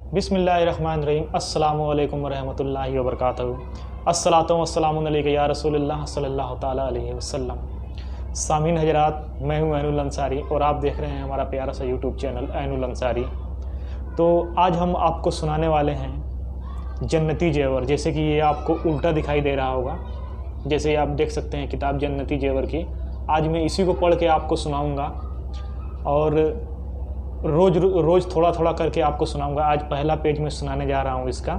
बिस्मिल्लाहिर्रहमानिर्रहीम। अस्सलामु अलैकुम वरहमतुल्लाहि वबरकातुहू। अस्सलातु वस्सलामु अलैका या रसूलल्लाह सल्लल्लाहु ताला अलैहि वसल्लम। सामीन हजरात, मैं हूं ऐनुल अंसारी और आप देख रहे हैं हमारा प्यारा सा यूट्यूब चैनल ऐनुल अंसारी। तो आज हम आपको सुनाने वाले हैं जन्नती जेवर। जैसे कि ये आपको उल्टा दिखाई दे रहा होगा, जैसे आप देख सकते हैं किताब जन्नती जेवर की। आज मैं इसी को पढ़ के आपको सुनाऊंगा और रोज़ थोड़ा थोड़ा करके आपको सुनाऊंगा। आज पहला पेज में सुनाने जा रहा हूँ इसका,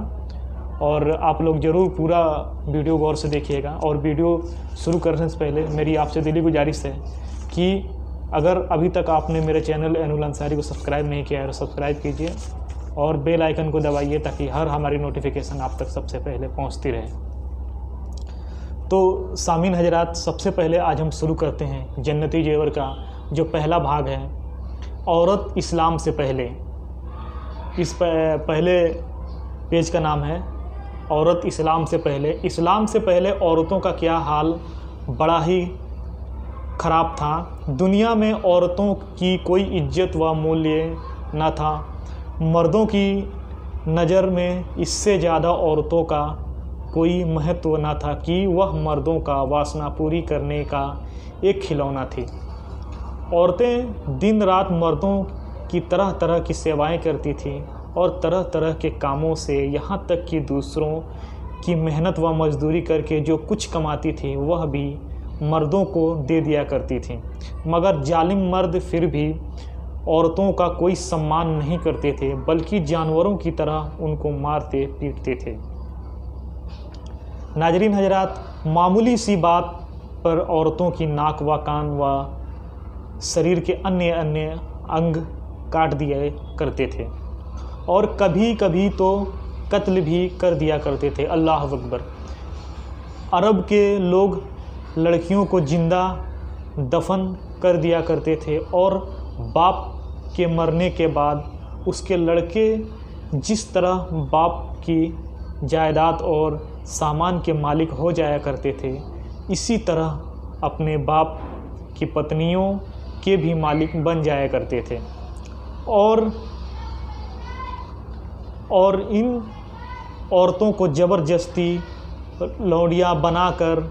और आप लोग ज़रूर पूरा वीडियो गौर से देखिएगा। और वीडियो शुरू करने से पहले मेरी आपसे दिली गुजारिश है कि अगर अभी तक आपने मेरे चैनल ऐनुल अंसारी को सब्सक्राइब नहीं किया है तो सब्सक्राइब कीजिए और बेल आइकन को दबाइए ताकि हर हमारी नोटिफिकेशन आप तक सबसे पहले पहुंचती रहे। तो सामीन हजरात, सबसे पहले आज हम शुरू करते हैं जन्नती जेवर का जो पहला भाग है, औरत इस्लाम से पहले। इस पहले पेज का नाम है औरत इस्लाम से पहले। इस्लाम से पहले औरतों का क्या हाल बड़ा ही ख़राब था। दुनिया में औरतों की कोई इज्जत व मूल्य न था। मर्दों की नज़र में इससे ज़्यादा औरतों का कोई महत्व न था कि वह मर्दों का वासना पूरी करने का एक खिलौना थी। औरतें दिन रात मर्दों की तरह तरह की सेवाएं करती थीं और तरह तरह के कामों से, यहाँ तक कि दूसरों की मेहनत व मजदूरी करके जो कुछ कमाती थी वह भी मर्दों को दे दिया करती थी। मगर जालिम मर्द फिर भी औरतों का कोई सम्मान नहीं करते थे, बल्कि जानवरों की तरह उनको मारते पीटते थे। नाजरीन हजरात, मामूली सी बात पर औरतों की नाक व कान व शरीर के अन्य अंग काट दिया करते थे और कभी कभी तो कत्ल भी कर दिया करते थे। अल्लाह अकबर। अरब के लोग लड़कियों को जिंदा दफन कर दिया करते थे और बाप के मरने के बाद उसके लड़के जिस तरह बाप की जायदाद और सामान के मालिक हो जाया करते थे, इसी तरह अपने बाप की पत्नियों के भी मालिक बन जाया करते थे और इन औरतों को ज़बरदस्ती लौंडिया बनाकर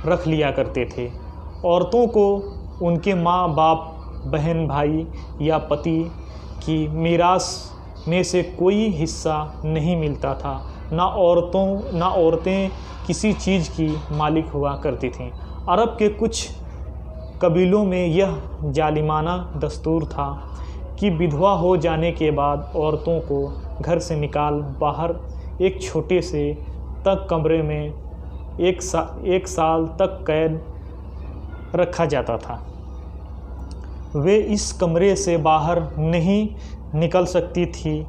रख लिया करते थे। औरतों को उनके माँ बाप, बहन भाई या पति की मीरास में से कोई हिस्सा नहीं मिलता था। ना औरतें किसी चीज़ की मालिक हुआ करती थीं। अरब के कुछ कबीलों में यह जालिमाना दस्तूर था कि विधवा हो जाने के बाद औरतों को घर से निकाल बाहर एक छोटे से तक कमरे में एक साल तक कैद रखा जाता था। वे इस कमरे से बाहर नहीं निकल सकती थी,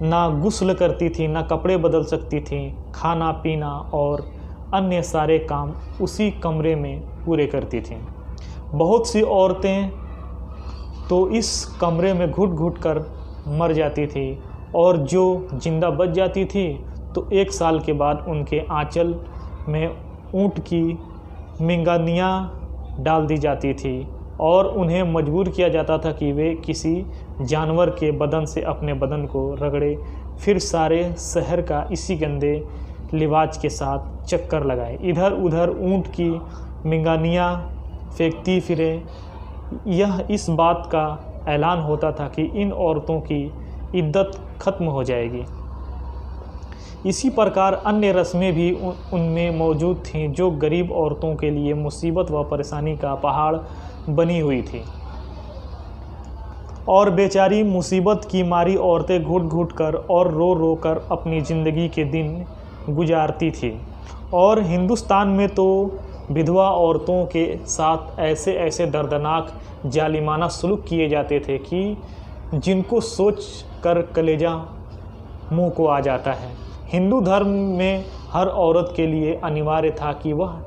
ना गुस्ल करती थी, ना कपड़े बदल सकती थी। खाना पीना और अन्य सारे काम उसी कमरे में पूरे करती थीं। बहुत सी औरतें तो इस कमरे में घुट घुट कर मर जाती थी और जो जिंदा बच जाती थी तो 1 साल के बाद उनके आंचल में ऊँट की मिंगानियाँ डाल दी जाती थी और उन्हें मजबूर किया जाता था कि वे किसी जानवर के बदन से अपने बदन को रगड़े, फिर सारे शहर का इसी गंदे लिवाज के साथ चक्कर लगाए, इधर उधर ऊँट की मिंगानियाँ फेंकती फिरे। यह इस बात का ऐलान होता था कि इन औरतों की इद्दत ख़त्म हो जाएगी। इसी प्रकार अन्य रस्में भी उनमें मौजूद थीं जो गरीब औरतों के लिए मुसीबत व परेशानी का पहाड़ बनी हुई थी और बेचारी मुसीबत की मारी औरतें घुट घुट कर और रो रो कर अपनी ज़िंदगी के दिन गुजारती थी। और हिंदुस्तान में तो विधवा औरतों के साथ ऐसे ऐसे दर्दनाक जालिमाना सलूक किए जाते थे कि जिनको सोच कर कलेजा मुंह को आ जाता है। हिंदू धर्म में हर औरत के लिए अनिवार्य था कि वह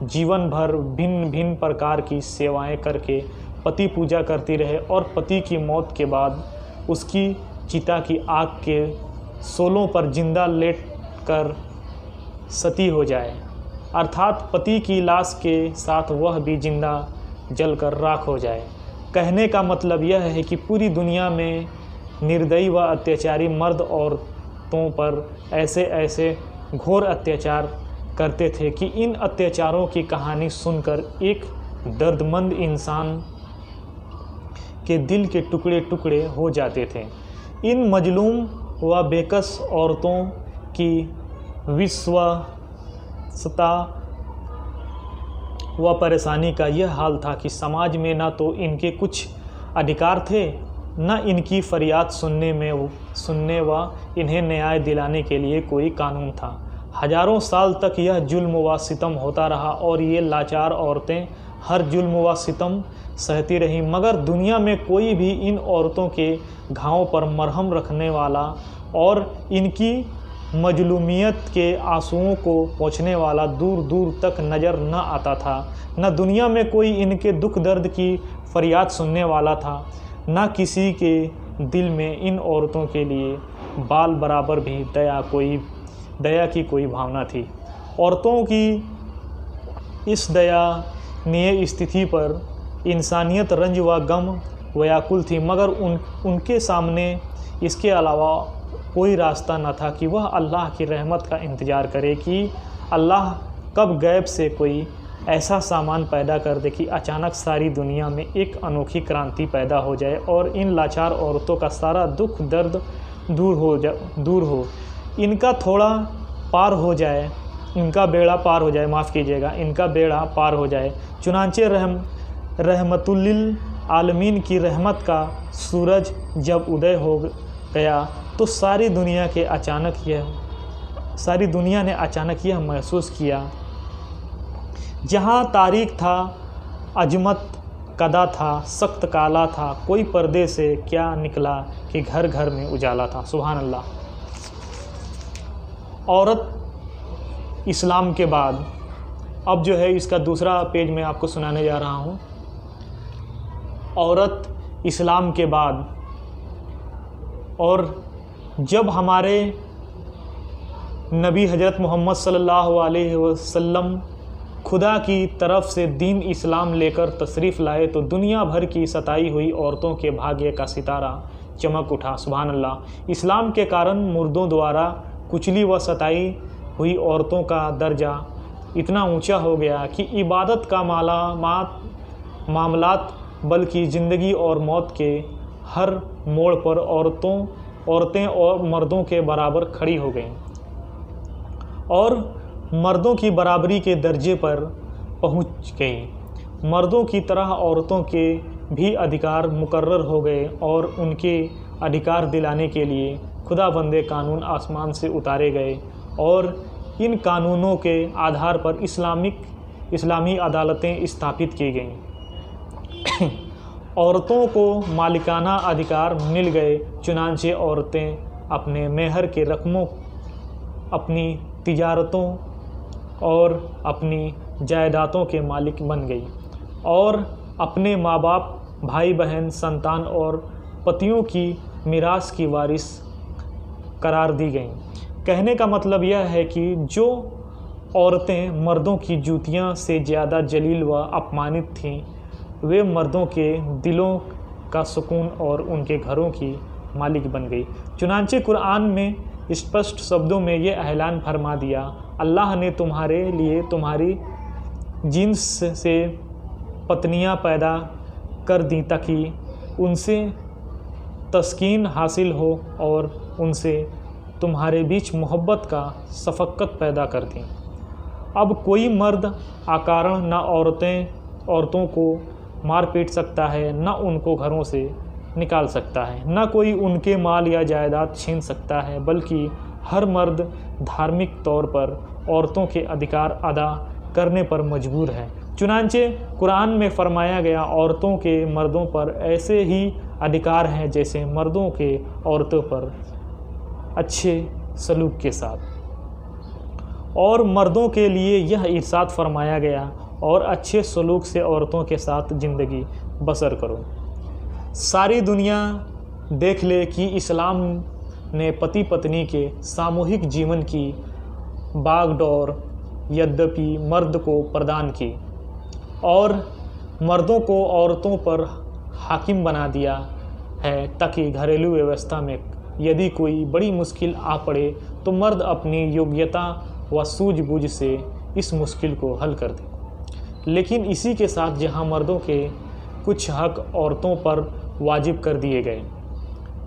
जीवन भर भिन्न भिन्न प्रकार की सेवाएं करके पति पूजा करती रहे और पति की मौत के बाद उसकी चिता की आग के शोलों पर जिंदा लेट कर सती हो जाए, अर्थात पति की लाश के साथ वह भी जिंदा जलकर राख हो जाए। कहने का मतलब यह है कि पूरी दुनिया में निर्दयी व अत्याचारी मर्द औरतों पर ऐसे ऐसे घोर अत्याचार करते थे कि इन अत्याचारों की कहानी सुनकर एक दर्दमंद इंसान के दिल के टुकड़े टुकड़े हो जाते थे। इन मजलूम व बेकस औरतों की विवशता व परेशानी का यह हाल था कि समाज में न तो इनके कुछ अधिकार थे, न इनकी फरियाद सुनने व इन्हें न्याय दिलाने के लिए कोई कानून था। हजारों साल तक यह जुल्म व सितम होता रहा और ये लाचार औरतें हर जुल्म व सितम सहती रहीं, मगर दुनिया में कोई भी इन औरतों के घावों पर मरहम रखने वाला और इनकी मजलूमियत के आंसुओं को पोंछने वाला दूर दूर तक नज़र न आता था। न दुनिया में कोई इनके दुख दर्द की फरियाद सुनने वाला था, न किसी के दिल में इन औरतों के लिए बाल बराबर भी दया की कोई भावना थी। औरतों की इस दयनीय स्थिति पर इंसानियत रंज व गम व्याकुल थी, मगर उनके सामने इसके अलावा कोई रास्ता न था कि वह अल्लाह की रहमत का इंतज़ार करे कि अल्लाह कब गैब से कोई ऐसा सामान पैदा कर दे कि अचानक सारी दुनिया में एक अनोखी क्रांति पैदा हो जाए और इन लाचार औरतों का सारा दुख दर्द दूर हो, इनका थोड़ा पार हो जाए, इनका बेड़ा पार हो जाए, माफ़ कीजिएगा, इनका बेड़ा पार हो जाए। चुनांचे रहमतुल्लिल आलमीन की रहमत का सूरज जब उदय हो गया तो सारी दुनिया ने अचानक यह महसूस किया, जहाँ तारीख था, अजमत कदा था, सख्त काला था, कोई पर्दे से क्या निकला कि घर घर में उजाला था। सुभान अल्लाह। औरत इस्लाम के बाद, अब जो है इसका दूसरा पेज मैं आपको सुनाने जा रहा हूँ। औरत इस्लाम के बाद, और जब हमारे नबी हज़रत मोहम्मद सल्लल्लाहु अलैहि वसल्लम खुदा की तरफ से दीन इस्लाम लेकर तशरीफ़ लाए तो दुनिया भर की सताई हुई औरतों के भाग्य का सितारा चमक उठा। सुभान अल्लाह। इस्लाम के कारण मुर्दों द्वारा कुचली व सताई हुई औरतों का दर्जा इतना ऊंचा हो गया कि इबादत का मामलात बल्कि ज़िंदगी और मौत के हर मोड़ पर औरतें और मर्दों के बराबर खड़ी हो गईं और मर्दों की बराबरी के दर्जे पर पहुंच गई। मर्दों की तरह औरतों के भी अधिकार मुकर्रर हो गए और उनके अधिकार दिलाने के लिए खुदाबंदे कानून आसमान से उतारे गए और इन कानूनों के आधार पर इस्लामी अदालतें स्थापित की गईं। औरतों को मालिकाना अधिकार मिल गए, चुनांचे औरतें अपने मेहर के रकमों, अपनी तिजारतों और अपनी जायदादों के मालिक बन गई और अपने माँ बाप, भाई बहन, संतान और पतियों की मीरास की वारिस करार दी गईं। कहने का मतलब यह है कि जो औरतें मर्दों की जूतियाँ से ज़्यादा जलील व अपमानित थीं, वे मर्दों के दिलों का सुकून और उनके घरों की मालिक बन गई। चुनांचे कुरान में स्पष्ट शब्दों में ये ऐलान फरमा दिया, अल्लाह ने तुम्हारे लिए तुम्हारी जिन्स से पत्नियां पैदा कर दी ताकि उनसे तस्कीन हासिल हो और उनसे तुम्हारे बीच मोहब्बत का शफ़क़त पैदा कर दी। अब कोई मर्द अकारण न औरतों को मार पीट सकता है, न उनको घरों से निकाल सकता है, न कोई उनके माल या जायदाद छीन सकता है, बल्कि हर मर्द धार्मिक तौर पर औरतों के अधिकार अदा करने पर मजबूर है। चुनांचे कुरान में फरमाया गया, औरतों के मर्दों पर ऐसे ही अधिकार हैं जैसे मर्दों के औरतों पर अच्छे सलूक के साथ। और मर्दों के लिए यह इरशाद फरमाया गया, और अच्छे सलूक से औरतों के साथ ज़िंदगी बसर करो। सारी दुनिया देख ले कि इस्लाम ने पति पत्नी के सामूहिक जीवन की बागडोर यद्यपि मर्द को प्रदान की और मर्दों को औरतों पर हाकिम बना दिया है ताकि घरेलू व्यवस्था में यदि कोई बड़ी मुश्किल आ पड़े तो मर्द अपनी योग्यता व सूझबूझ से इस मुश्किल को हल कर दे। लेकिन इसी के साथ जहां मर्दों के कुछ हक औरतों पर वाजिब कर दिए गए,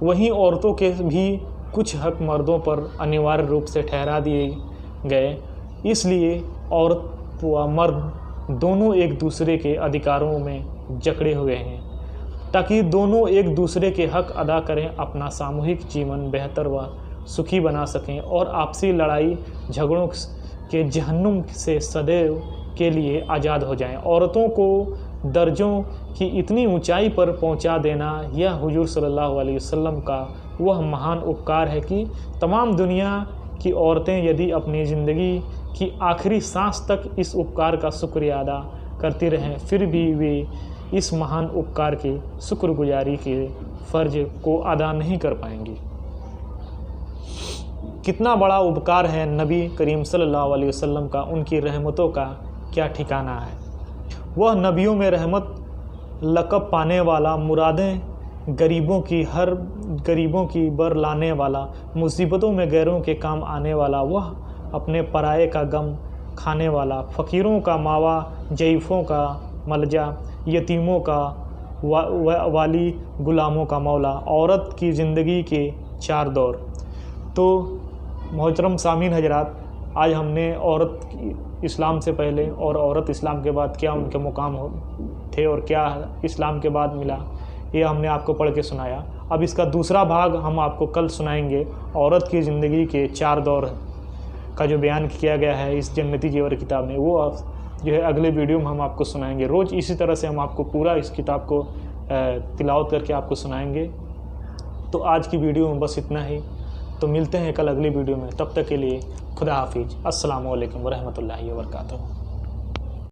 वहीं औरतों के भी कुछ हक मर्दों पर अनिवार्य रूप से ठहरा दिए गए। इसलिए औरत व मर्द दोनों एक दूसरे के अधिकारों में जकड़े हुए हैं ताकि दोनों एक दूसरे के हक अदा करें, अपना सामूहिक जीवन बेहतर व सुखी बना सकें और आपसी लड़ाई झगड़ों के जहन्नुम से सदैव के लिए आज़ाद हो जाएं। औरतों को दर्जों की इतनी ऊंचाई पर पहुंचा देना यह हुजूर सल्लल्लाहु अलैहि वसल्लम का वह महान उपकार है कि तमाम दुनिया की औरतें यदि अपनी ज़िंदगी की आखिरी सांस तक इस उपकार का शुक्रिया अदा करती रहें, फिर भी वे इस महान उपकार के शुक्रगुजारी के फ़र्ज को अदा नहीं कर पाएंगी। कितना बड़ा उपकार है नबी करीम सल्लल्लाहु अलैहि वसल्लम का, उनकी रहमतों का क्या ठिकाना है। वह नबियों में रहमत लक़ब पाने वाला, मुरादें गरीबों की बर लाने वाला, मुसीबतों में गैरों के काम आने वाला, वह अपने पराये का गम खाने वाला, फ़कीरों का मावा, ज़ईफ़ों का मलजा, यतीमों का वाली, गुलामों का मौला, औरत की ज़िंदगी के 4 दौर। तो मोहतरम सामीन हजरात, आज हमने औरत इस्लाम से पहले और औरत इस्लाम के बाद क्या उनके मुकाम थे और क्या इस्लाम के बाद मिला, ये हमने आपको पढ़ के सुनाया। अब इसका दूसरा भाग हम आपको कल सुनाएंगे। औरत की ज़िंदगी के 4 दौर का जो बयान किया गया है इस जन्नती जेवर किताब में, वो जो है अगले वीडियो में हम आपको सुनाएंगे। रोज़ इसी तरह से हम आपको पूरा इस किताब को तिलावत करके आपको सुनाएंगे। तो आज की वीडियो में बस इतना ही। तो मिलते हैं कल अगली वीडियो में, तब तक के लिए खुदा हाफिज़। अस्सलामु अलैकुम व रहमतुल्लाहि व बरकातुहू।